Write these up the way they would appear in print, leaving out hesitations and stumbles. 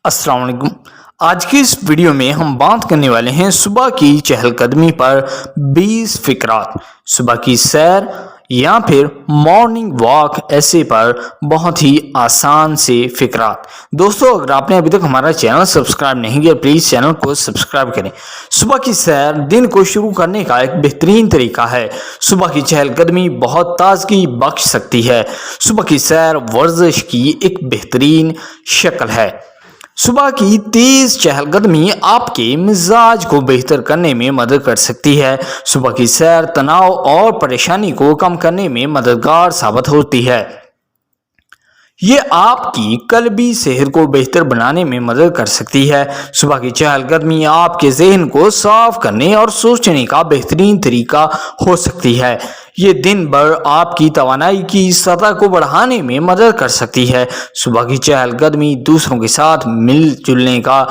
السلام علیکم۔ آج کی اس ویڈیو میں ہم بات کرنے والے ہیں صبح کی چہل قدمی پر 20 فقرات، صبح کی سیر یا پھر مارننگ واک ایسے پر بہت ہی آسان سے فقرات۔ دوستو، اگر آپ نے ابھی تک ہمارا چینل سبسکرائب نہیں کیا پلیز چینل کو سبسکرائب کریں۔ صبح کی سیر دن کو شروع کرنے کا ایک بہترین طریقہ ہے۔ صبح کی چہل قدمی بہت تازگی بخش سکتی ہے۔ صبح کی سیر ورزش کی ایک بہترین شکل ہے۔ صبح کی تیز چہل قدمی آپ کے مزاج کو بہتر کرنے میں مدد کر سکتی ہے۔ صبح کی سیر تناؤ اور پریشانی کو کم کرنے میں مددگار ثابت ہوتی ہے۔ یہ آپ کی قلبی صحت کو بہتر بنانے میں مدد کر سکتی ہے۔ صبح کی چہل قدمی آپ کے ذہن کو صاف کرنے اور سوچنے کا بہترین طریقہ ہو سکتی ہے۔ یہ دن بھر آپ کی توانائی کی سطح کو بڑھانے میں مدد کر سکتی ہے۔ صبح کی چہل قدمی دوسروں کے ساتھ مل جلنے کا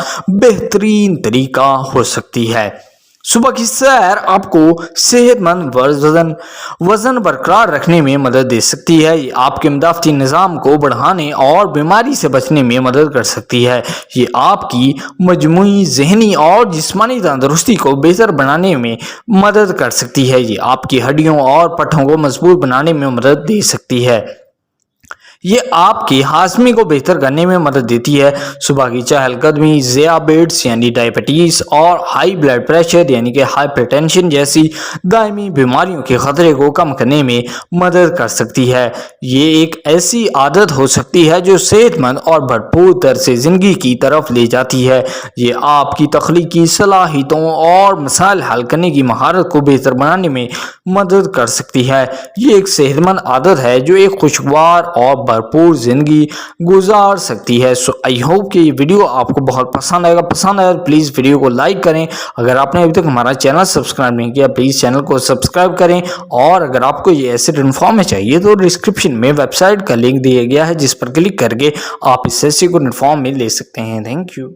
بہترین طریقہ ہو سکتی ہے۔ صبح کی سیر آپ کو صحت مند وزن برقرار رکھنے میں مدد دے سکتی ہے۔ یہ آپ کے مدافعتی نظام کو بڑھانے اور بیماری سے بچنے میں مدد کر سکتی ہے۔ یہ آپ کی مجموعی ذہنی اور جسمانی تندرستی کو بہتر بنانے میں مدد کر سکتی ہے۔ یہ آپ کی ہڈیوں اور پٹھوں کو مضبوط بنانے میں مدد دے سکتی ہے۔ یہ آپ کی ہاضمے کو بہتر کرنے میں مدد دیتی ہے۔ صبح کی چہل قدمی ذیابیطس یعنی ڈائبٹیز اور ہائی بلڈ پریشر یعنی کہ ہائپر ٹینشن جیسی دائمی بیماریوں کے خطرے کو کم کرنے میں مدد کر سکتی ہے۔ یہ ایک ایسی عادت ہو سکتی ہے جو صحت مند اور بھرپور طرز زندگی کی طرف لے جاتی ہے۔ یہ آپ کی تخلیقی صلاحیتوں اور مسائل حل کرنے کی مہارت کو بہتر بنانے میں مدد کر سکتی ہے۔ یہ ایک صحت مند عادت ہے جو ایک خوشگوار اور بھرپور زندگی گزار سکتی ہے۔ سو آئی ہوپ کہ یہ ویڈیو آپ کو بہت پسند آئے گا۔ پسند آئے پلیز ویڈیو کو لائک کریں۔ اگر آپ نے ابھی تک ہمارا چینل سبسکرائب نہیں کیا پلیز چینل کو سبسکرائب کریں، اور اگر آپ کو یہ ایسے انفارم میں چاہیے تو ڈسکرپشن میں ویب سائٹ کا لنک دیا گیا ہے جس پر کلک کر کے آپ اس ایسے کو انفارم میں لے سکتے ہیں۔ Thank you.